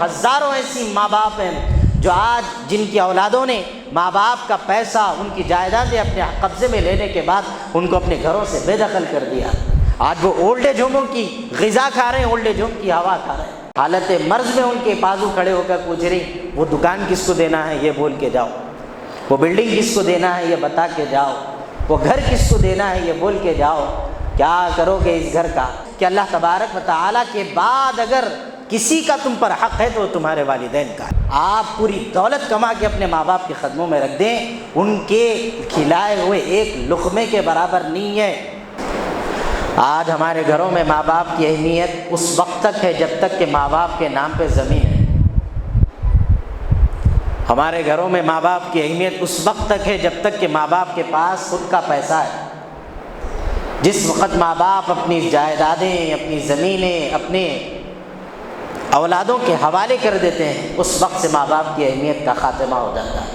ہزاروں ایسی ماں باپ ہیں جو آج جن کی اولادوں نے ماں باپ کا پیسہ، ان کی جائیدادیں اپنے قبضے میں لینے کے بعد ان کو اپنے گھروں سے بے دخل کر دیا۔ آج وہ اولڈ ایج ہوموں کی غذا کھا رہے ہیں، اولڈ ایج ہوم کی ہوا کھا رہے ہیں۔ حالت مرض میں ان کے بازو کھڑے ہو کر پوچھ رہی وہ دکان کس کو دینا ہے یہ بول کے جاؤ، وہ بلڈنگ کس کو دینا ہے یہ بتا کے جاؤ، وہ گھر کس کو دینا ہے یہ بول کے جاؤ۔ کیا کرو گے اس گھر کا کہ اللہ تبارک و تعالیٰ کے بعد اگر کسی کا تم پر حق ہے تو وہ تمہارے والدین کا ہے۔ آپ پوری دولت کما کے اپنے ماں باپ کے قدموں میں رکھ دیں، ان کے کھلائے ہوئے ایک لقمے کے برابر نہیں ہے۔ آج ہمارے گھروں میں ماں باپ کی اہمیت اس وقت تک ہے جب تک کہ ماں باپ کے نام پہ زمین ہے۔ ہمارے گھروں میں ماں باپ کی اہمیت اس وقت تک ہے جب تک کہ ماں باپ کے پاس خود کا پیسہ ہے۔ جس وقت ماں باپ اپنی جائیدادیں، اپنی زمینیں اپنے اولادوں کے حوالے کر دیتے ہیں، اس وقت سے ماں باپ کی اہمیت کا خاتمہ ہو جاتا ہے۔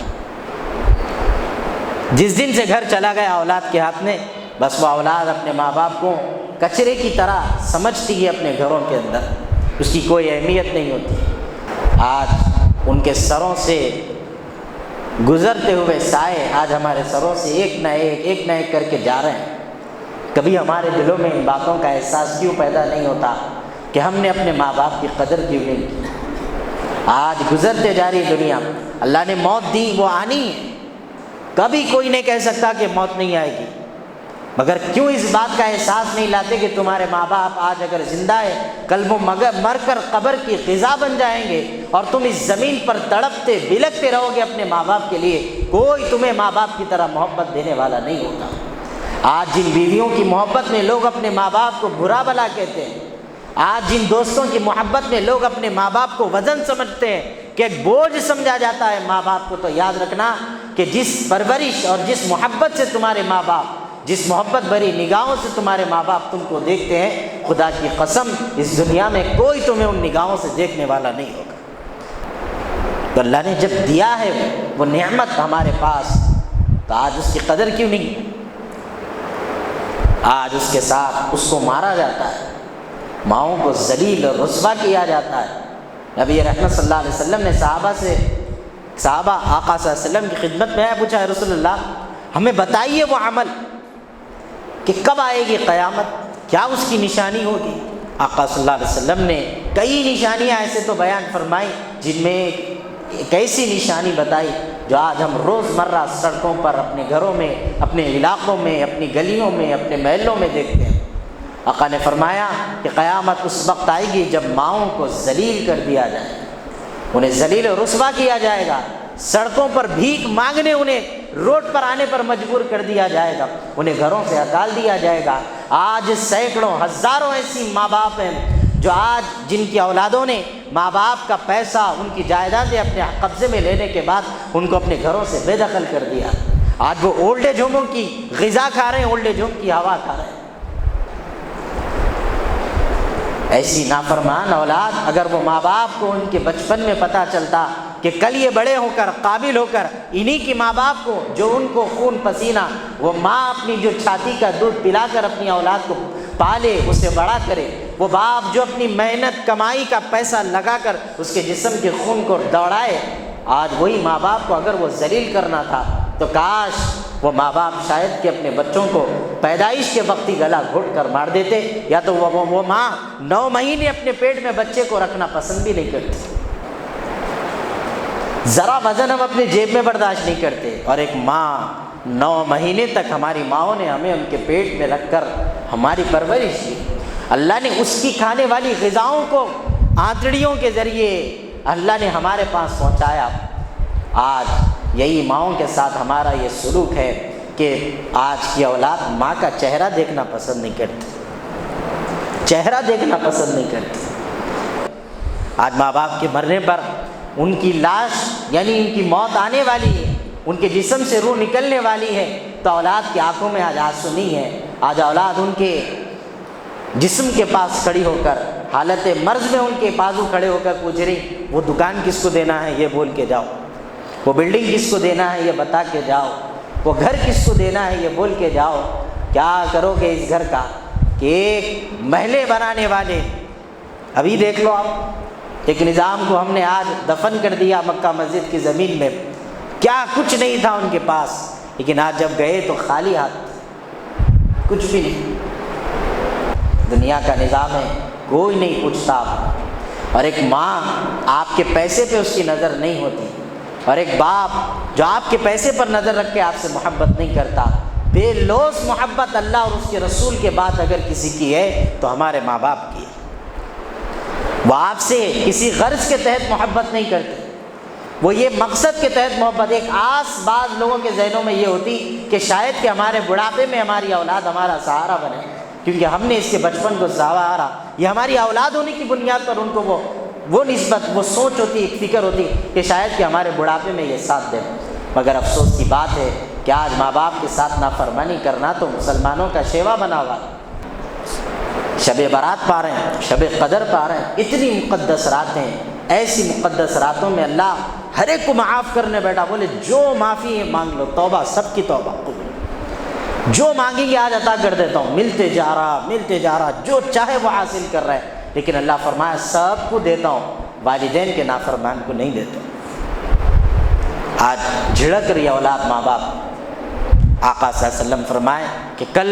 جس دن سے گھر چلا گیا اولاد کے ہاتھ میں، بس وہ اولاد اپنے ماں باپ کو کچرے کی طرح سمجھتی ہے اپنے گھروں کے اندر، اس کی کوئی اہمیت نہیں ہوتی۔ آج ان کے سروں سے گزرتے ہوئے سائے آج ہمارے سروں سے ایک نہ ایک کر کے جا رہے ہیں۔ کبھی ہمارے دلوں میں ان باتوں کا احساس کیوں پیدا نہیں ہوتا کہ ہم نے اپنے ماں باپ کی قدر کیوں نہیں کی؟ آج گزرتے جا رہی دنیا، اللہ نے موت دی، وہ آنی ہے، کبھی کوئی نہیں کہہ سکتا کہ موت نہیں آئے گی، مگر کیوں اس بات کا احساس نہیں لاتے کہ تمہارے ماں باپ آج اگر زندہ ہے، کل وہ مر کر قبر کی غذا بن جائیں گے اور تم اس زمین پر تڑپتے بلکتے رہو گے اپنے ماں باپ کے لیے۔ کوئی تمہیں ماں باپ کی طرح محبت دینے والا نہیں ہوتا۔ آج جن بیویوں کی محبت میں لوگ اپنے ماں باپ کو برا بھلا کہتے ہیں، آج جن دوستوں کی محبت میں لوگ اپنے ماں باپ کو وزن سمجھتے ہیں کہ ایک بوجھ سمجھا جاتا ہے ماں باپ کو، تو یاد رکھنا کہ جس پرورش اور جس محبت سے تمہارے ماں باپ، جس محبت بھری نگاہوں سے تمہارے ماں باپ تم کو دیکھتے ہیں، خدا کی قسم اس دنیا میں کوئی تمہیں ان نگاہوں سے دیکھنے والا نہیں ہوگا۔ تو اللہ نے جب دیا ہے وہ نعمت ہمارے پاس، تو آج اس کی قدر کیوں نہیں؟ آج اس کے ساتھ اس کو مارا جاتا ہے، ماؤں کو ذلیل اور رسوا کیا جاتا ہے۔ نبی رحمت صلی اللہ علیہ وسلم نے صحابہ آقا صلی اللہ علیہ وسلم کی خدمت میں پوچھا، ہے رسول اللہ ہمیں بتائیے وہ عمل کہ کب آئے گی قیامت، کیا اس کی نشانی ہوگی؟ آقا صلی اللہ علیہ وسلم نے کئی نشانیاں ایسے تو بیان فرمائی، جن میں ایک ایسی نشانی بتائی جو آج ہم روز مرہ سڑکوں پر، اپنے گھروں میں، اپنے علاقوں میں، اپنی گلیوں میں، اپنے محلوں میں دیکھتے ہیں۔ آقا نے فرمایا کہ قیامت اس وقت آئے گی جب ماؤں کو ذلیل کر دیا جائے، انہیں ذلیل و رسوا کیا جائے گا، سڑکوں پر بھیک مانگنے انہیں روڈ پر آنے پر مجبور کر دیا جائے گا، انہیں گھروں سے ہٹال دیا جائے گا۔ آج سینکڑوں ہزاروں ایسی ماں باپ ہیں جو آج جن کی اولادوں نے ماں باپ کا پیسہ، ان کی جائیدادیں اپنے قبضے میں لینے کے بعد ان کو اپنے گھروں سے بے دخل کر دیا۔ آج وہ اولڈ ایج ہوموں کی غذا کھا رہے ہیں، اولڈ ایج ہوم کی ہوا کھا رہے ہیں۔ ایسی نافرمان اولاد، اگر وہ ماں باپ کو ان کے بچپن میں پتہ چلتا کہ کل یہ بڑے ہو کر قابل ہو کر انہی کی ماں باپ کو، جو ان کو خون پسینہ، وہ ماں اپنی جو چھاتی کا دودھ پلا کر اپنی اولاد کو پالے، اسے بڑا کرے، وہ باپ جو اپنی محنت کمائی کا پیسہ لگا کر اس کے جسم کے خون کو دوڑائے، آج وہی ماں باپ کو اگر وہ ذلیل کرنا تھا تو کاش وہ ماں باپ شاید کہ اپنے بچوں کو پیدائش کے وقت ہی گلا گھونٹ کر مار دیتے، یا تو وہ ماں 9 مہینے اپنے پیٹ میں بچے کو رکھنا پسند بھی نہیں کرتی۔ ذرا وزن ہم اپنے جیب میں برداشت نہیں کرتے، اور ایک ماں 9 مہینے تک ہماری ماؤں نے ہمیں ان کے پیٹ میں رکھ کر ہماری پرورش کی۔ اللہ نے اس کی کھانے والی غذاؤں کو آنتڑیوں کے ذریعے اللہ نے ہمارے پاس پہنچایا۔ آج یہی ماؤں کے ساتھ ہمارا یہ سلوک ہے کہ آج کی اولاد ماں کا چہرہ دیکھنا پسند نہیں کرتی، چہرہ دیکھنا پسند نہیں کرتی۔ آج ماں باپ کے مرنے پر ان کی لاش، یعنی ان کی موت آنے والی ہے، ان کے جسم سے روح نکلنے والی ہے، تو اولاد کی آنکھوں میں آج آنسو نہیں ہے۔ آج اولاد ان کے جسم کے پاس کھڑی ہو کر، حالت مرض میں ان کے بازو کھڑے ہو کر پوچھ رہی وہ دکان کس کو دینا ہے یہ بول کے جاؤ، وہ بلڈنگ کس کو دینا ہے یہ بتا کے جاؤ، وہ گھر کس کو دینا ہے یہ بول کے جاؤ۔ کیا کرو گے اس گھر کا کہ ایک محلے بنانے والے، ابھی دیکھ لو آپ ایک نظام کو ہم نے آج دفن کر دیا مکہ مسجد کی زمین میں، کیا کچھ نہیں تھا ان کے پاس، لیکن آج جب گئے تو خالی ہاتھ، کچھ بھی نہیں۔ دنیا کا نظام ہے، کوئی نہیں پوچھتا آپ، اور ایک ماں آپ کے پیسے پہ اس کی نظر نہیں ہوتی، اور ایک باپ جو آپ کے پیسے پر نظر رکھ کے آپ سے محبت نہیں کرتا۔ بے لوث محبت اللہ اور اس کے رسول کے بعد اگر کسی کی ہے تو ہمارے ماں باپ کی ہے۔ وہ آپ سے کسی غرض کے تحت محبت نہیں کرتے، وہ یہ مقصد کے تحت محبت، ایک آس بعض لوگوں کے ذہنوں میں یہ ہوتی کہ شاید کہ ہمارے بڑھاپے میں ہماری اولاد ہمارا سہارا بنے، کیونکہ ہم نے اس کے بچپن کو سنوارا، یہ ہماری اولاد ہونے کی بنیاد پر ان کو وہ نسبت، وہ سوچ ہوتی، ایک فکر ہوتی کہ شاید کہ ہمارے بڑھاپے میں یہ ساتھ دیں۔ مگر افسوس کی بات ہے کہ آج ماں باپ کے ساتھ نافرمانی کرنا تو مسلمانوں کا شیوا بنا ہوا ہے۔ شب برات پا رہے ہیں، شب قدر پا رہے ہیں، اتنی مقدس راتیں، ایسی مقدس راتوں میں اللہ ہر ایک کو معاف کرنے بیٹھا، بولے جو معافی ہے مانگ لو، توبہ، سب کی توبہ قبول، جو مانگیں گے آج عطا کر دیتا ہوں، ملتے جا رہا، جو چاہے وہ حاصل کر رہا ہے، لیکن اللہ فرمایا سب کو دیتا ہوں، والدین کے نافرمان کو نہیں دیتا۔ آج جھڑک رہی اولاد ماں باپ۔ آقا صلی اللہ علیہ وسلم فرمائے کہ کل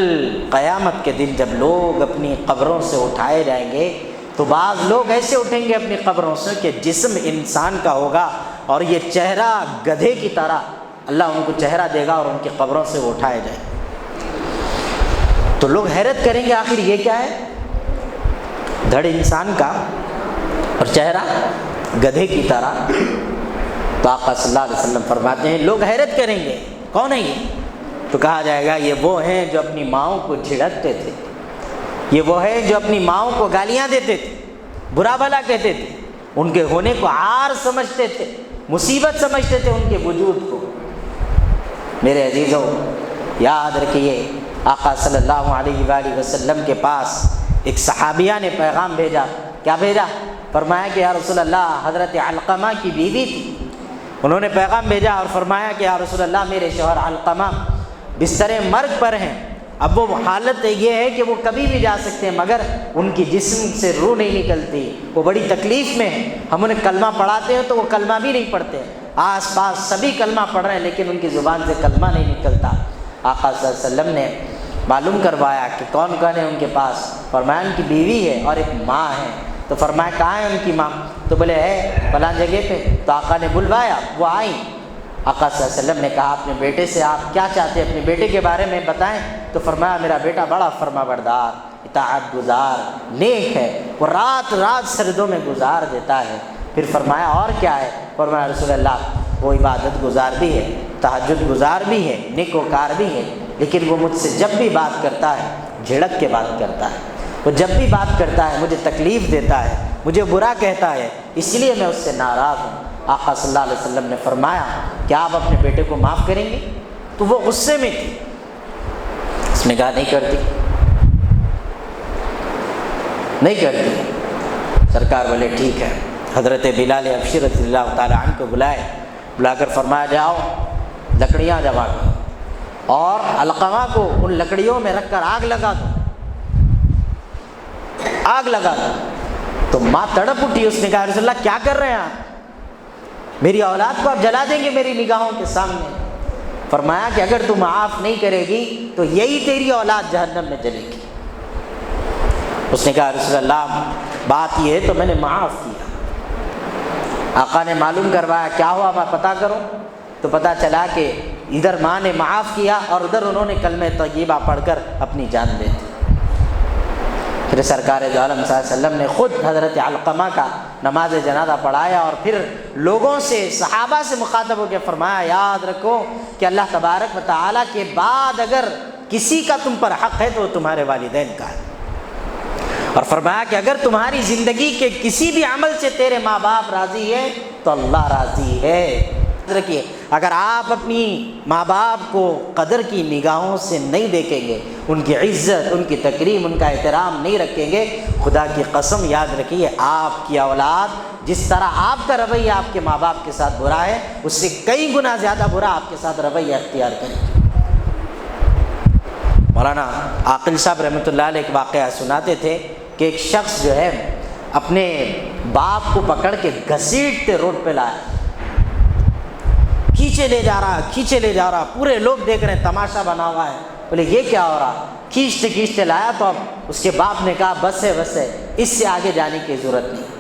قیامت کے دن جب لوگ اپنی قبروں سے اٹھائے جائیں گے تو بعض لوگ ایسے اٹھیں گے اپنی قبروں سے کہ جسم انسان کا ہوگا اور یہ چہرہ گدھے کی طرح، اللہ ان کو چہرہ دے گا اور ان کی قبروں سے وہ اٹھائے جائیں۔ تو لوگ حیرت کریں گے آخر یہ کیا ہے، دھڑ انسان کا اور چہرہ گدھے کی طرح۔ تو آقا صلی اللہ علیہ وسلم فرماتے ہیں لوگ حیرت کریں گے، کون ہے یہ؟ تو کہا جائے گا یہ وہ ہیں جو اپنی ماؤں کو جھڑکتے تھے، یہ وہ ہیں جو اپنی ماؤں کو گالیاں دیتے تھے، برا بھلا کہتے تھے، ان کے ہونے کو عار سمجھتے تھے، مصیبت سمجھتے تھے ان کے وجود کو۔ میرے عزیزوں یاد رکھیے، آقا صلی اللہ علیہ وآلہ وسلم کے پاس ایک صحابیہ نے پیغام بھیجا، کیا بھیجا؟ فرمایا کہ یا رسول اللہ، حضرت علقمہ کی بیوی تھی، انہوں نے پیغام بھیجا اور فرمایا کہ یا رسول اللہ میرے شوہر علقمہ بستر مرگ پر ہیں، اب وہ حالت یہ ہے کہ وہ کبھی بھی جا سکتے ہیں مگر ان کی جسم سے روح نہیں نکلتی، وہ بڑی تکلیف میں ہیں، ہم انہیں کلمہ پڑھاتے ہیں تو وہ کلمہ بھی نہیں پڑھتے، آس پاس سبھی کلمہ پڑھ رہے ہیں لیکن ان کی زبان سے کلمہ نہیں نکلتا۔ آقا صلی اللہ علیہ وسلم نے معلوم کروایا کہ کون کون ہے ان کے پاس، فرمایا ان کی بیوی ہے اور ایک ماں ہے۔ تو فرمایا کہاں ہے ان کی ماں؟ تو بولے ہے فلاں جگہ پہ۔ تو آقا نے بلوایا، وہ آئیں۔ آقا صلی اللہ علیہ وسلم نے کہا اپنے بیٹے سے آپ کیا چاہتے ہیں، اپنے بیٹے کے بارے میں بتائیں۔ تو فرمایا میرا بیٹا بڑا فرما بردار، اطاعت گزار، نیک ہے، وہ رات رات سردوں میں گزار دیتا ہے۔ پھر فرمایا اور کیا ہے؟ فرمایا رسول اللہ وہ عبادت گزار بھی ہے، تہجد گزار بھی ہے، نیک وکار بھی ہے، لیکن وہ مجھ سے جب بھی بات کرتا ہے جھڑک کے بات کرتا ہے، وہ جب بھی بات کرتا ہے مجھے تکلیف دیتا ہے، مجھے برا کہتا ہے، اس لیے میں اس سے ناراض ہوں۔ آقا صلی اللہ علیہ وسلم نے فرمایا کہ آپ اپنے بیٹے کو معاف کریں گے؟ تو وہ غصے میں تھی، اس نے کہا نہیں کرتی، نہیں کرتی۔ سرکار بولے ٹھیک ہے، حضرت بلال حبشی رضی اللہ تعالیٰ عنہ کو بلا کر فرمایا جاؤ لکڑیاں جمع کرو اور علقمہ کو ان لکڑیوں میں رکھ کر آگ لگا دو، آگ لگا دو۔ تو ماں تڑپ اٹھی، اس نے کہا رسول اللہ کیا کر رہے ہیں آپ، میری اولاد کو آپ جلا دیں گے میری نگاہوں کے سامنے۔ فرمایا کہ اگر تم معاف نہیں کرے گی تو یہی تیری اولاد جہنم میں جلے گی۔ اس نے کہا رسول اللہ بات یہ ہے تو میں نے معاف کیا۔ آقا نے معلوم کروایا کیا ہوا میں پتہ کروں؟ تو پتہ چلا کہ ادھر ماں نے معاف کیا اور ادھر انہوں نے کلمہ طیبہ پڑھ کر اپنی جان دے دی۔ پھر سرکار دو عالم صلی اللہ علیہ وسلم نے خود حضرت علقمہ کا نماز جنازہ پڑھایا اور پھر لوگوں سے، صحابہ سے مخاطب ہو کے فرمایا یاد رکھو کہ اللہ تبارک و تعالیٰ کے بعد اگر کسی کا تم پر حق ہے تو وہ تمہارے والدین کا ہے، اور فرمایا کہ اگر تمہاری زندگی کے کسی بھی عمل سے تیرے ماں باپ راضی ہے تو اللہ راضی ہے۔ رکھیے اگر آپ اپنی ماں باپ کو قدر کی نگاہوں سے نہیں دیکھیں گے، ان کی عزت، ان کی تکریم، ان کا احترام نہیں رکھیں گے، خدا کی قسم یاد رکھیے آپ کی اولاد جس طرح آپ کا رویہ آپ کے ماں باپ کے ساتھ برا ہے اس سے کئی گنا زیادہ برا آپ کے ساتھ رویہ اختیار کرے گی۔ مولانا عاقل صاحب رحمۃ اللہ علیہ ایک واقعہ سناتے تھے کہ ایک شخص جو ہے اپنے باپ کو پکڑ کے گھسیٹتے روڈ پہ لایا، کھینچے لے جا رہا، پورے لوگ دیکھ رہے ہیں، تماشا بنا ہوا ہے۔ بولے یہ کیا ہو رہا؟ کھینچتے لایا تو اب اس کے باپ نے کہا بس ہے، اس سے آگے جانے کی ضرورت نہیں۔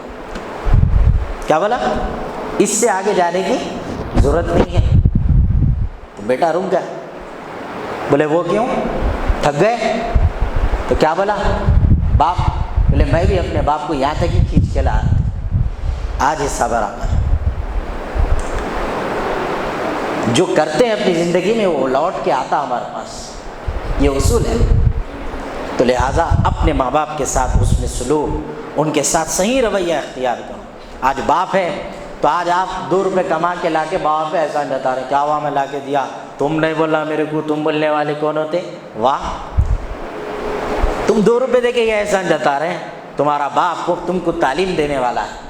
کیا بولا؟ اس سے آگے جانے کی ضرورت نہیں ہے۔ تو بیٹا رک گیا۔ بولے وہ کیوں؟ تھک گئے؟ تو کیا بولا باپ؟ بولے میں بھی اپنے باپ کو یہاں تک ہی کھینچ کے لایا، آج حصہ برابر۔ جو کرتے ہیں اپنی زندگی میں وہ لوٹ کے آتا ہمارے پاس، یہ اصول ہے۔ تو لہٰذا اپنے ماں باپ کے ساتھ حسن سلوک، ان کے ساتھ صحیح رویہ اختیار کرو۔ آج باپ ہے تو آج آپ 2 روپے کما کے لا کے باپ پہ احسان جتا رہے، کیا ہوا میں لا کے دیا، تم نہیں بولا میرے کو، تم بولنے والے کون ہوتے؟ واہ، تم 2 روپے دے کے یہ احسان جتا رہے ہیں۔ تمہارا باپ کو تم کو تعلیم دینے والا ہے،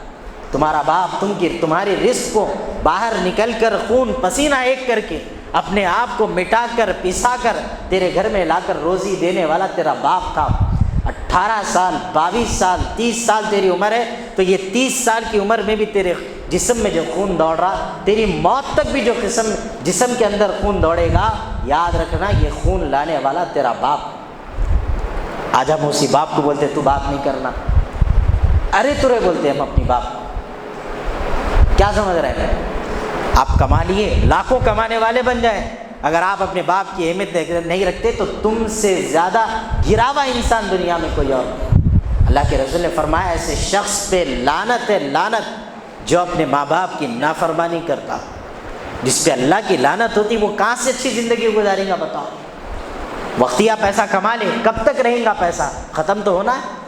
تمہارا باپ تمہاری رزق کو باہر نکل کر خون پسینہ ایک کر کے اپنے آپ کو مٹا کر پسا کر تیرے گھر میں لا کر روزی دینے والا تیرا باپ تھا۔ 18 سال 22 سال 30 سال تیری عمر ہے، تو یہ 30 سال کی عمر میں بھی تیرے جسم میں جو خون دوڑ رہا، تیری موت تک بھی جو جسم کے اندر خون دوڑے گا، یاد رکھنا یہ خون لانے والا تیرا باپ۔ آج ہم اسی باپ کو بولتے تو بات نہیں کرنا، ارے ترے بولتے ہم اپنی باپ کو۔ کیا سمجھ رہے ہیں؟ آپ کما لیے، لاکھوں کمانے والے بن جائیں، اگر آپ اپنے باپ کی اہمیت نہیں رکھتے تو تم سے زیادہ گرا ہوا انسان دنیا میں کوئی اور نہیں۔ اللہ کے رسول نے فرمایا ایسے شخص پہ لعنت ہے، لعنت، جو اپنے ماں باپ کی نافرمانی کرتا۔ جس پہ اللہ کی لعنت ہوتی وہ کہاں سے اچھی زندگی گزارے گا بتاؤ؟ وقتیہ پیسہ کما لے، کب تک رہیں گا پیسہ؟ ختم تو ہونا ہے۔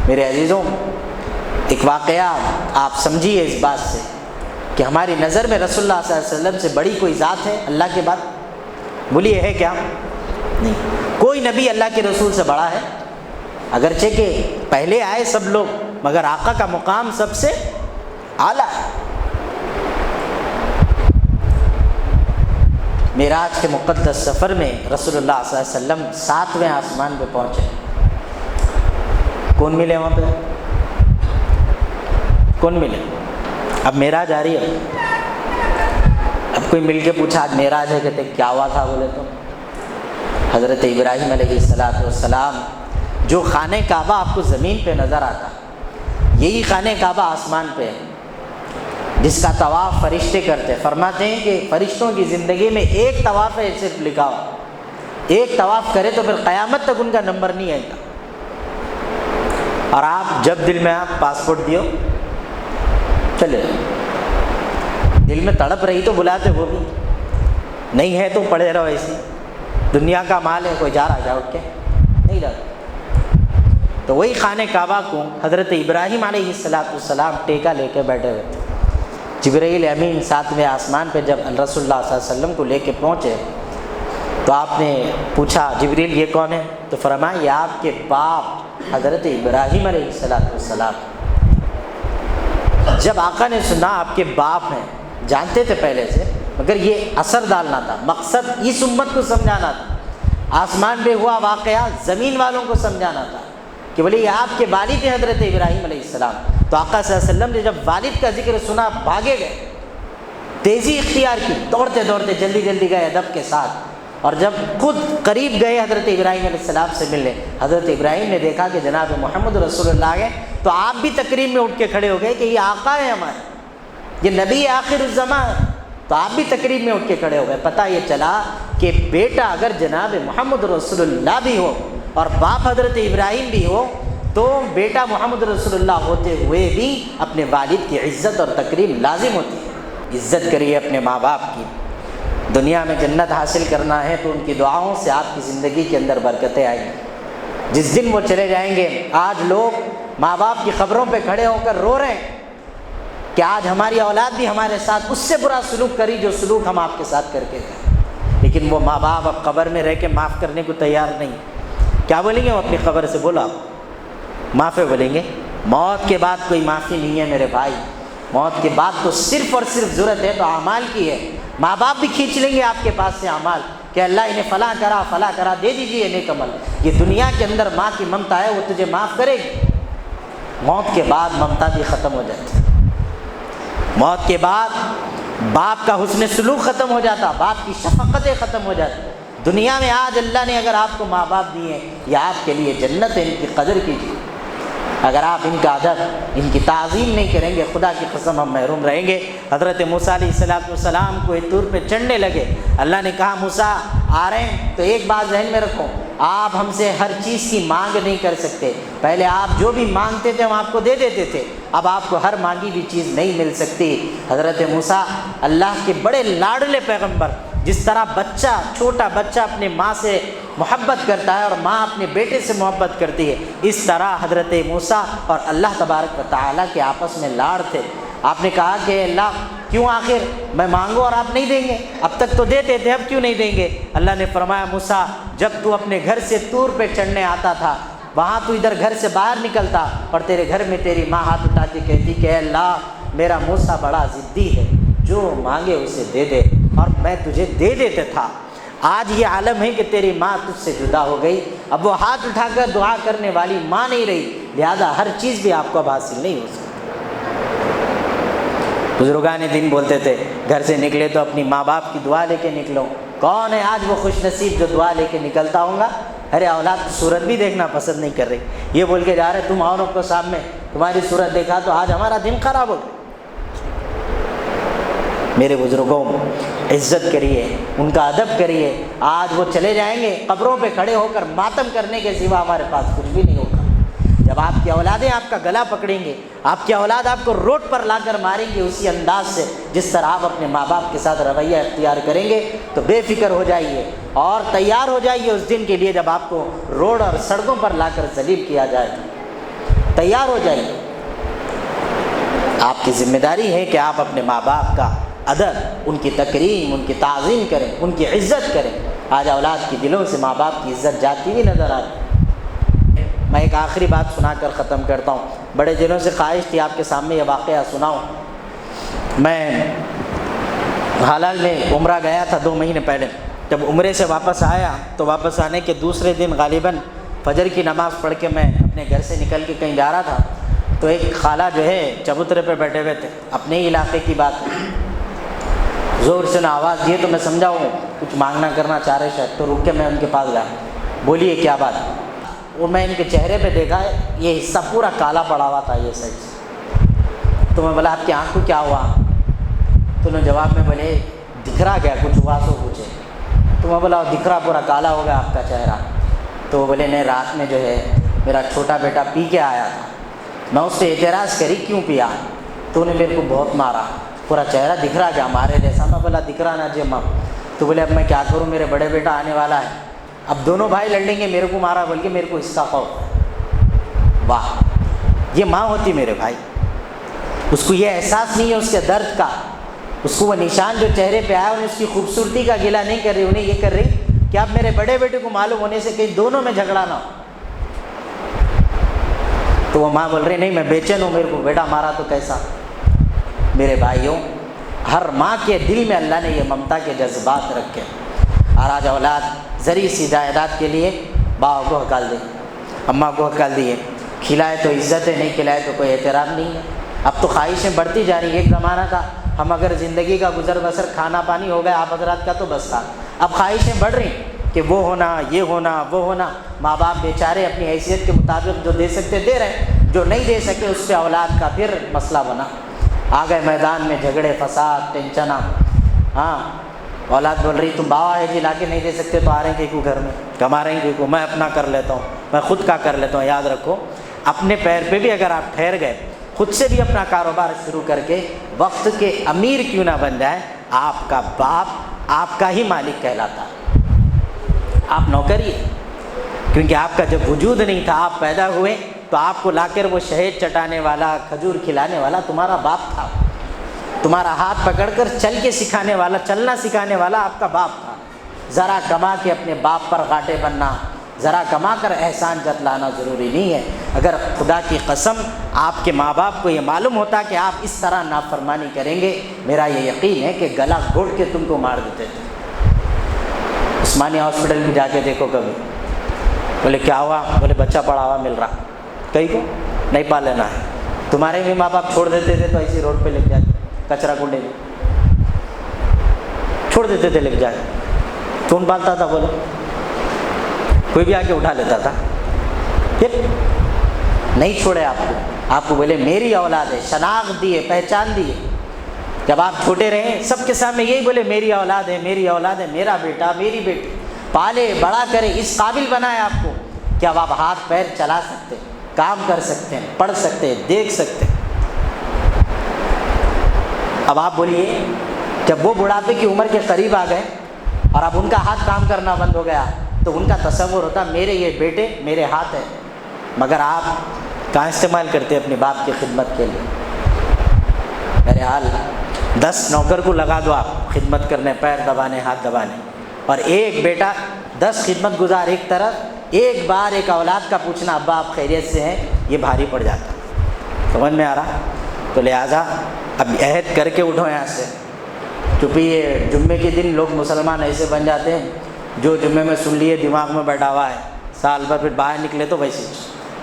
میرے عزیزوں، ایک واقعہ آپ سمجھیے اس بات سے کہ ہماری نظر میں رسول اللہ صلی اللہ علیہ وسلم سے بڑی کوئی ذات ہے اللہ کے بعد؟ بولیے ہے کیا؟ نہیں، کوئی نبی اللہ کے رسول سے بڑا ہے؟ اگرچہ کہ پہلے آئے سب لوگ، مگر آقا کا مقام سب سے اعلیٰ ہے۔ معراج کے مقدس سفر میں رسول اللہ صلی اللہ علیہ وسلم 7ویں آسمان پہ پہنچے۔ کون ملے وہاں پہ؟ کون ملے؟ اب معراج آ رہی ہے، اب کوئی مل کے پوچھا آج معراج ہے، کہتے کیا ہوا تھا؟ بولے تو حضرت ابراہیم علیہ السلام، جو خانہ کعبہ آپ کو زمین پہ نظر آتا، یہی خانہ کعبہ آسمان پہ ہے، جس کا طواف فرشتے کرتے۔ فرماتے ہیں کہ فرشتوں کی زندگی میں ایک طواف ہے صرف لکھا ہوا، ایک طواف کرے تو پھر قیامت تک ان کا نمبر نہیں آئے گا۔ اور آپ جب دل میں آپ پاسپورٹ دیو چلے، دل میں تڑپ رہی تو بلاتے، وہ بھی نہیں ہے تو پڑے رہو ایسی، دنیا کا مال ہے، کوئی جا رہا جا اٹھ کے نہیں جاتا۔ تو وہی خانہ کعبہ کو حضرت ابراہیم علیہ السلام ٹیکا لے کے بیٹھے ہوئے تھے۔ جبرائیل امین 7ویں آسمان پہ جب رسول اللہ صلی اللہ علیہ وسلم کو لے کے پہنچے تو آپ نے پوچھا جبریل یہ کون ہے؟ تو فرمایا یہ آپ کے باپ حضرت ابراہیم علیہ السلام۔ جب آقا نے سنا آپ کے باپ ہیں، جانتے تھے پہلے سے، مگر یہ اثر ڈالنا تھا، مقصد اس امت کو سمجھانا تھا، آسمان پہ ہوا واقعہ زمین والوں کو سمجھانا تھا کہ بولے یہ آپ کے والد ہیں حضرت ابراہیم علیہ السلام۔ تو آقا صلی اللہ علیہ وسلم نے جب والد کا ذکر سنا بھاگے گئے، تیزی اختیار کی، دوڑتے دوڑتے جلدی گئے ادب کے ساتھ، اور جب خود قریب گئے حضرت ابراہیم علیہ السلام سے ملنے، حضرت ابراہیم نے دیکھا کہ جناب محمد رسول اللہ ہے، تو آپ بھی تقریب میں اٹھ کے کھڑے ہو گئے کہ یہ آقا ہے ہمارے، یہ نبی آخر الزمان ہے، تو آپ بھی تقریب میں اٹھ کے کھڑے ہو گئے۔ پتہ یہ چلا کہ بیٹا اگر جناب محمد رسول اللہ بھی ہو اور باپ حضرت ابراہیم بھی ہو تو بیٹا محمد رسول اللہ ہوتے ہوئے بھی اپنے والد کی عزت اور تکریم لازم ہوتی ہے۔ عزت کریے اپنے ماں باپ کی۔ دنیا میں جنت حاصل کرنا ہے تو ان کی دعاؤں سے آپ کی زندگی کے اندر برکتیں آئیں گی۔ جس دن وہ چلے جائیں گے، آج لوگ ماں باپ کی قبروں پہ کھڑے ہو کر رو رہے ہیں کہ آج ہماری اولاد بھی ہمارے ساتھ اس سے برا سلوک کری جو سلوک ہم آپ کے ساتھ کر کے گئے، لیکن وہ ماں باپ اب قبر میں رہ کے معاف کرنے کو تیار نہیں۔ کیا بولیں گے وہ اپنی قبر سے؟ بولو آپ معافی بولیں گے؟ موت کے بعد کوئی معافی نہیں ہے میرے بھائی، موت کے بعد تو صرف اور صرف ضرورت ہے تو اعمال کی ہے۔ ماں باپ بھی کھینچ لیں گے آپ کے پاس سے اعمال، کہ اللہ انہیں فلاں کرا دے دیجیے نیک عمل، یہ دنیا کے اندر ماں کی ممتا ہے وہ تجھے معاف کرے گی۔ موت کے بعد ممتا بھی ختم ہو جاتی، موت کے بعد باپ کا حسن سلوک ختم ہو جاتا، باپ کی شفقتیں ختم ہو جاتی۔ دنیا میں آج اللہ نے اگر آپ کو ماں باپ دیے ہیں، یہ آپ کے لیے جنت ہے، ان کی قدر کیجیے۔ اگر آپ ان کا ادب، ان کی تعظیم نہیں کریں گے، خدا کی قسم ہم محروم رہیں گے۔ حضرت موسیٰ علیہ السلام کو ایک طور پہ چڑھنے لگے، اللہ نے کہا موسیٰ آ رہے ہیں تو ایک بات ذہن میں رکھو، آپ ہم سے ہر چیز کی مانگ نہیں کر سکتے، پہلے آپ جو بھی مانگتے تھے ہم آپ کو دے دیتے تھے، اب آپ کو ہر مانگی بھی چیز نہیں مل سکتی۔ حضرت موسیٰ اللہ کے بڑے لاڈلے پیغمبر، جس طرح بچہ، چھوٹا بچہ اپنے ماں سے محبت کرتا ہے اور ماں اپنے بیٹے سے محبت کرتی ہے، اس طرح حضرت موسیٰ اور اللہ تبارک و تعالیٰ کے آپس میں لاڑ تھے۔ آپ نے کہا کہ اللہ کیوں آخر میں مانگو اور آپ نہیں دیں گے؟ اب تک تو دیتے تھے، اب کیوں نہیں دیں گے؟ اللہ نے فرمایا موسیٰ جب تو اپنے گھر سے طور پہ چڑھنے آتا تھا، وہاں تو ادھر گھر سے باہر نکلتا اور تیرے گھر میں تیری ماں ہاتھ اٹھا کے کہتی کہ اے اللہ میرا موسیٰ بڑا ضدی ہے، جو مانگے اسے دے دے، اور میں تجھے دے دیتا تھا۔ آج یہ عالم ہے کہ تیری ماں تجھ سے جدا ہو گئی، اب وہ ہاتھ اٹھا کر دعا کرنے والی ماں نہیں رہی، لہذا ہر چیز بھی آپ کو اب حاصل نہیں ہو سکتی۔ بزرگان دین بولتے تھے گھر سے نکلے تو اپنی ماں باپ کی دعا لے کے نکلو۔ کون ہے آج وہ خوش نصیب جو دعا لے کے نکلتا ہوگا؟ ارے اولاد صورت بھی دیکھنا پسند نہیں کر رہی، یہ بول کے جا رہے تم اوروں کو سامنے تمہاری صورت دیکھا تو آج ہمارا دن خراب ہو گیا۔ میرے بزرگوں عزت کریے، ان کا ادب کریے، آج وہ چلے جائیں گے، قبروں پہ کھڑے ہو کر ماتم کرنے کے سوا ہمارے پاس کچھ بھی نہیں ہوگا۔ جب آپ کی اولادیں آپ کا گلا پکڑیں گے، آپ کی اولاد آپ کو روڈ پر لا کر ماریں گے اسی انداز سے جس طرح آپ اپنے ماں باپ کے ساتھ رویہ اختیار کریں گے، تو بے فکر ہو جائیے اور تیار ہو جائیے اس دن کے لیے جب آپ کو روڈ اور سڑکوں پر لا کر ذلیل کیا جائے گا۔ تیار ہو جائیے، آپ کی ذمہ داری ہے کہ آپ اپنے ماں باپ کا ادب، ان کی تکریم، ان کی تعظیم کریں، ان کی عزت کریں۔ آج اولاد کی دلوں سے ماں باپ کی عزت جاتی ہوئی نظر آتی۔ میں ایک آخری بات سنا کر ختم کرتا ہوں، بڑے دنوں سے خواہش تھی آپ کے سامنے یہ واقعہ سناؤں۔ میں حال میں عمرہ گیا تھا 2 مہینے پہلے، جب عمرے سے واپس آیا تو واپس آنے کے دوسرے دن غالباً فجر کی نماز پڑھ کے میں اپنے گھر سے نکل کے کہیں جا رہا تھا، تو ایک خالہ جو ہے چبوترے پہ بیٹھے ہوئے تھے، اپنے ہی علاقے کی بات ہے، زور سے نہ آواز دیے تو میں سمجھا ہوں کچھ مانگنا کرنا چاہ رہے شاید، تو رک کے میں ان کے پاس گیا، بولیے کیا بات ہے؟ اور میں ان کے چہرے پہ دیکھا یہ حصہ پورا کالا پڑا ہوا تھا یہ سائڈ سے، تو میں بولا آپ کی آنکھ کو کیا ہوا؟ تو انہوں نے جواب میں بولے دکھ رہا کیا کچھ ہوا تو پوچھے، تو میں بولا دکھ رہا پورا کالا ہو گیا آپ کا چہرہ، تو وہ بولے نہیں رات میں جو ہے میرا چھوٹا بیٹا پی کے آیا تھا، میں اس سے اعتراض کری کیوں پیا، تو انہیں میرے کو بہت مارا، پورا چہرہ دکھ رہا کیا ہمارے جیسا؟ میں بولا دکھ رہا نا جی ماں، تو بولے اب میں کیا کروں میرے بڑے بیٹا آنے والا ہے، اب دونوں بھائی لڑ لیں گے، میرے کو مارا بول کے میرے کو اس کا خوف۔ واہ، یہ ماں ہوتی میرے بھائی، اس کو یہ احساس نہیں ہے اس کے درد کا، اس کو وہ نشان جو چہرے پہ آیا انہیں اس کی خوبصورتی کا گلہ نہیں کر رہی، انہیں یہ کر رہی کہ اب میرے بڑے بیٹے کو معلوم ہونے سے کہیں دونوں میں جھگڑا نہ ہو۔ تو وہ ماں بول رہی نہیں میں بے چین ہوں، میرے کو بیٹا مارا تو کیسا؟ میرے بھائیوں، ہر ماں کے دل میں اللہ نے یہ ممتا کے جذبات رکھے، اور آج اولاد ذریع سی جائیداد کے لیے باپ کو ہکال دے، اماں کو ہکال دیے، کھلائے تو عزت ہے، نہیں کھلائے تو کوئی احترام نہیں ہے۔ اب تو خواہشیں بڑھتی جا رہی ہیں، ایک زمانہ تھا ہم اگر زندگی کا گزر بسر کھانا پانی ہو گیا آپ حضرات کا تو بس تھا، اب خواہشیں بڑھ رہی کہ وہ ہونا، یہ ہونا، وہ ہونا، ماں باپ بیچارے اپنی حیثیت کے مطابق جو دے سکتے دے رہے، جو نہیں دے سکے اس پہ اولاد کا پھر مسئلہ بنا، آ گئے میدان میں جھگڑے فساد ٹینشن۔ ہاں اولاد بول رہی تم باوا ہے جی لا کے نہیں دے سکتے تو آ رہے ہیں کہ گھر میں کما رہے ہیں کہ میں اپنا کر لیتا ہوں، میں خود کا کر لیتا ہوں۔ یاد رکھو اپنے پیر پہ بھی اگر آپ ٹھہر گئے، خود سے بھی اپنا کاروبار شروع کر کے وقت کے امیر کیوں نہ بن جائے، آپ کا باپ آپ کا ہی مالک کہلاتا ہے، آپ نوکری ہے، کیونکہ آپ کا جب وجود نہیں تھا، آپ پیدا ہوئے تو آپ کو لا کر وہ شہد چٹانے والا، کھجور کھلانے والا تمہارا باپ تھا، تمہارا ہاتھ پکڑ کر چل کے سکھانے والا، چلنا سکھانے والا آپ کا باپ تھا۔ ذرا کما کے اپنے باپ پر غاٹے بننا، ذرا کما کر احسان جتلانا ضروری نہیں ہے۔ اگر خدا کی قسم آپ کے ماں باپ کو یہ معلوم ہوتا کہ آپ اس طرح نافرمانی کریں گے، میرا یہ یقین ہے کہ گلا گھوٹ کے تم کو مار دیتے تھے۔ عثمانیہ ہاسپٹل بھی جا کے دیکھو کبھی. بولے کیا ہوا؟ بولے بچہ پڑا ہوا مل رہا. کہیں کو نہیں پال لینا ہے. تمہارے بھی ماں باپ چھوڑ دیتے تھے تو ایسی روڈ پہ لے جائے کچرا کنڈے میں چھوڑ دیتے تھے لے جائے. کون پالتا تھا بولو؟ کوئی بھی آ کے اٹھا لیتا تھا. پھر نہیں چھوڑے آپ کو بولے میری اولاد ہے، شناخت دی ہے، پہچان دی ہے. جب آپ چھوٹے رہے سب کے سامنے یہی بولے میری اولاد ہے، میری اولاد ہے، میرا بیٹا، میری بیٹی. پالے بڑا کرے، اس قابل بنائے آپ کو کہ اب آپ ہاتھ پیر چلا سکتے، کام کر سکتے ہیں، پڑھ سکتے ہیں، دیکھ سکتے ہیں. اب آپ بولیے جب وہ بڑھاپے کی عمر کے قریب آ گئے اور اب ان کا ہاتھ کام کرنا بند ہو گیا تو ان کا تصور ہوتا میرے یہ بیٹے میرے ہاتھ ہیں. مگر آپ کہاں استعمال کرتے اپنے باپ کی خدمت کے لیے؟ میرے حال 10 نوکر کو لگا دو آپ خدمت کرنے، پیر دبانے، ہاتھ دبانے، اور ایک بیٹا 10 خدمت گزار ایک طرف، ایک بار ایک اولاد کا پوچھنا ابا آپ خیریت سے ہیں، یہ بھاری پڑ جاتا. سمجھ میں آ رہا؟ تو لہٰذا اب عہد کر کے اٹھو یہاں سے. چونکہ یہ جمعے کے دن لوگ مسلمان ایسے بن جاتے ہیں جو جمعے میں سن لیے دماغ میں بیٹھا ہوا ہے، سال بھر پھر باہر نکلے تو ویسے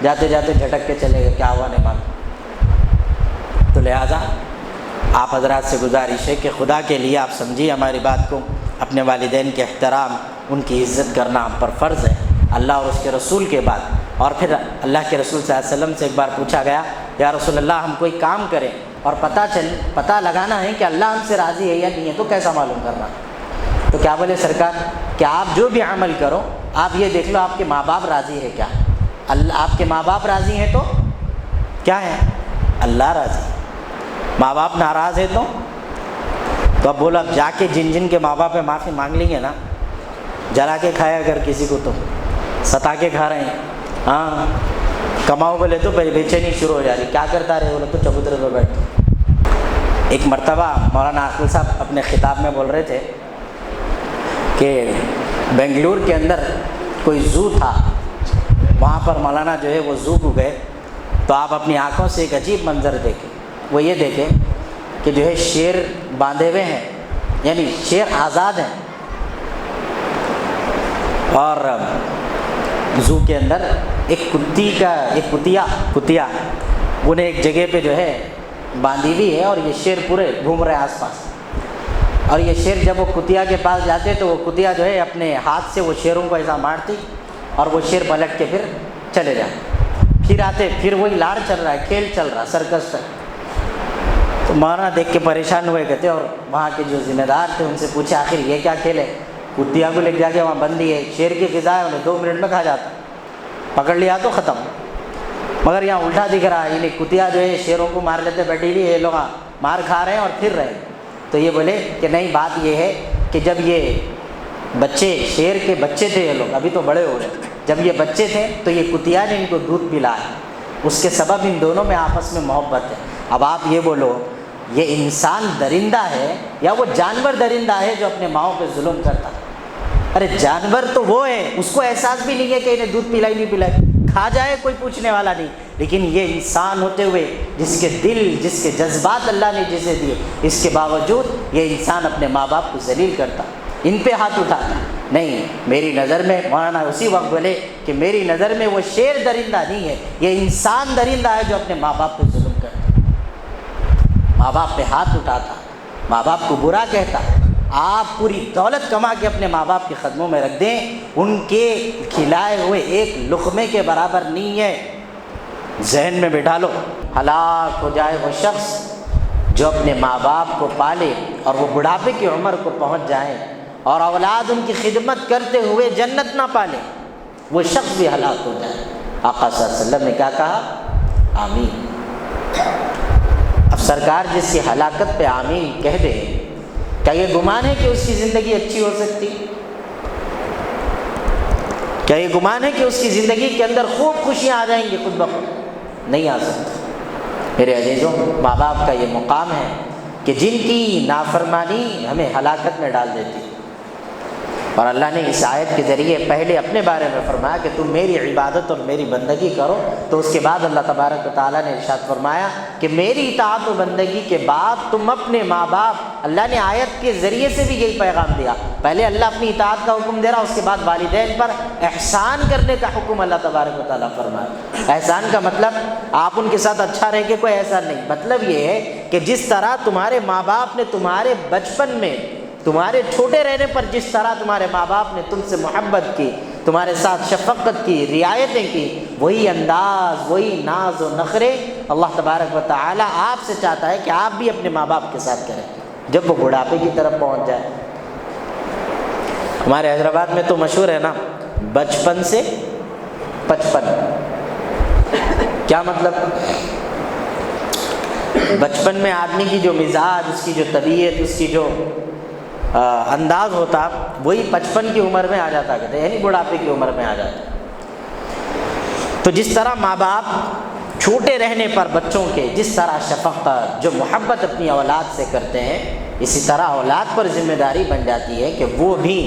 جاتے جاتے جھٹک کے چلے گئے، کیا ہوا نہیں معلوم. تو لہٰذا آپ حضرات سے گزارش ہے کہ خدا کے لیے آپ سمجھیے ہماری بات کو. اپنے والدین کے احترام، ان کی عزت کرنا ہم پر فرض ہے اللہ اور اس کے رسول کے بعد. اور پھر اللہ کے رسول صلی اللہ علیہ وسلم سے ایک بار پوچھا گیا یا رسول اللہ ہم کوئی کام کریں اور پتہ لگانا ہے کہ اللہ ہم سے راضی ہے یا نہیں ہے تو کیسا معلوم کرنا؟ تو کیا بولے سرکار کہ آپ جو بھی عمل کرو آپ یہ دیکھ لو آپ کے ماں باپ راضی ہے کیا. آپ کے ماں باپ راضی ہیں تو کیا ہے؟ اللہ راضی. ماں باپ ناراض ہے تو اب بولو اب جا کے جن کے ماں باپ ہے معافی مانگ لیں گے نا. جلا کے کھایا اگر کسی کو تو ستا کے کھا رہے ہیں. ہاں کماؤ بولے تو بے چینی شروع ہو جا رہی. کیا کرتا رہے بولے تو چبوترے پہ بیٹھتے. ایک مرتبہ مولانا عاقل صاحب اپنے خطاب میں بول رہے تھے کہ بنگلور کے اندر کوئی زو تھا، وہاں پر مولانا جو ہے وہ زو کو گئے تو آپ اپنی آنکھوں سے ایک عجیب منظر دیکھیں. وہ یہ دیکھیں کہ جو ہے شیر باندھے ہوئے ہیں، یعنی شیر آزاد ہیں، اور زو کے اندر ایک کتیا انہیں ایک جگہ پہ جو ہے باندھی ہوئی ہے اور یہ شیر پورے گھوم رہے ہیں آس پاس. اور یہ شیر جب وہ کتیا کے پاس جاتے تو وہ کتیا جو ہے اپنے ہاتھ سے وہ شیروں کو ایسا مارتی اور وہ شیر پلٹ کے پھر چلے جاتے. پھر آتے، پھر وہی لاڑ چل رہا ہے، کھیل چل رہا، سرکس تک. تو مولانا دیکھ کے پریشان ہوئے کہتے، اور وہاں کے جو ذمہ دار تھے ان سے پوچھے آخر یہ کیا کھیل ہے؟ کتیا کو لے جا کے وہاں بندی ہے، شیر کی غذا ہے، انہیں 2 منٹ میں کھا جاتا، پکڑ لیا تو ختم. مگر یہاں الٹا دکھ رہا ہے، یعنی کتیا جو ہے شیروں کو مار لیتے بیٹھی ہوئی، یہ لوگ مار کھا رہے ہیں اور پھر رہے ہیں. تو یہ بولے کہ نہیں، بات یہ ہے کہ جب یہ بچے، شیر کے بچے تھے یہ لوگ، ابھی تو بڑے ہو گئے، جب یہ بچے تھے تو یہ کتیا نے ان کو دودھ پلایا، اس کے سبب ان دونوں میں آپس میں محبت ہے. اب آپ یہ بولو یہ انسان درندہ ہے یا وہ جانور درندہ ہے جو اپنے ماؤں پہ ظلم کرتا؟ ارے جانور تو وہ ہے، اس کو احساس بھی نہیں ہے کہ انہیں دودھ پلائی نہیں پلائی، کھا جائے کوئی پوچھنے والا نہیں. لیکن یہ انسان ہوتے ہوئے جس کے دل، جس کے جذبات اللہ نے جسے دیے، اس کے باوجود یہ انسان اپنے ماں باپ کو ذلیل کرتا، ان پہ ہاتھ اٹھاتا. نہیں، میری نظر میں مولانا اسی وقت بولے کہ میری نظر میں وہ شیر درندہ نہیں ہے، یہ انسان درندہ ہے جو اپنے ماں باپ پہ ظلم کرتا، ماں باپ پہ ہاتھ اٹھاتا، ماں باپ کو برا کہتا. آپ پوری دولت کما کے اپنے ماں باپ کے قدموں میں رکھ دیں، ان کے کھلائے ہوئے ایک لقمے کے برابر نہیں ہے. ذہن میں بٹھا لو. ہلاک ہو جائے وہ شخص جو اپنے ماں باپ کو پالے اور وہ بڑھاپے کی عمر کو پہنچ جائیں اور اولاد ان کی خدمت کرتے ہوئے جنت نہ پالے، وہ شخص بھی ہلاک ہو جائے. آقا صلی اللہ علیہ وسلم نے کیا کہا؟ آمین. اب سرکار جس کی ہلاکت پہ آمین کہہ دے، کیا یہ گمان ہے کہ اس کی زندگی اچھی ہو سکتی؟ کیا یہ گمان ہے کہ اس کی زندگی کے اندر خوب خوشیاں آ جائیں گی خود بخود؟ نہیں آ سکتی. میرے عزیزوں، ماں باپ کا یہ مقام ہے کہ جن کی نافرمانی ہمیں ہلاکت میں ڈال دیتی. اور اللہ نے اس آیت کے ذریعے پہلے اپنے بارے میں فرمایا کہ تم میری عبادت اور میری بندگی کرو، تو اس کے بعد اللہ تبارک و تعالیٰ نے ارشاد فرمایا کہ میری اطاعت و بندگی کے بعد تم اپنے ماں باپ اللہ نے آیت کے ذریعے سے بھی یہی پیغام دیا. پہلے اللہ اپنی اطاعت کا حکم دے رہا، اس کے بعد والدین پر احسان کرنے کا حکم اللہ تبارک و تعالیٰ فرمایا. احسان کا مطلب آپ ان کے ساتھ اچھا رہ کے کوئی احسان نہیں، مطلب یہ ہے کہ جس طرح تمہارے ماں باپ نے تمہارے بچپن میں، تمہارے چھوٹے رہنے پر جس طرح تمہارے ماں باپ نے تم سے محبت کی، تمہارے ساتھ شفقت کی، رعایتیں کی، وہی انداز، وہی ناز و نخرے اللہ تبارک و تعالیٰ آپ سے چاہتا ہے کہ آپ بھی اپنے ماں باپ کے ساتھ کریں جب وہ بڑھاپے کی طرف پہنچ جائے. ہمارے حیدرآباد میں تو مشہور ہے نا، بچپن سے 55. کیا مطلب؟ بچپن میں آدمی کی جو مزاج، اس کی جو طبیعت، اس کی جو انداز ہوتا، وہی 55 کی عمر میں آ جاتا، کہتے ہیں یعنی بڑھاپے کی عمر میں آ جاتا. تو جس طرح ماں باپ چھوٹے رہنے پر بچوں کے جس طرح شفقت، جو محبت اپنی اولاد سے کرتے ہیں، اسی طرح اولاد پر ذمہ داری بن جاتی ہے کہ وہ بھی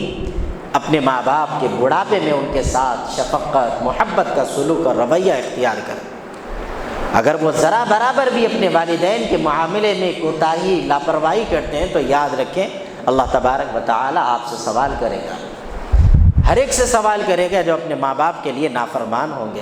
اپنے ماں باپ کے بڑھاپے میں ان کے ساتھ شفقت، محبت کا سلوک اور رویہ اختیار کریں. اگر وہ ذرا برابر بھی اپنے والدین کے معاملے میں کوتاہی، لاپرواہی کرتے ہیں تو یاد رکھیں اللہ تبارک و تعالیٰ آپ سے سوال کرے گا، ہر ایک سے سوال کرے گا جو اپنے ماں باپ کے لیے نافرمان ہوں گے.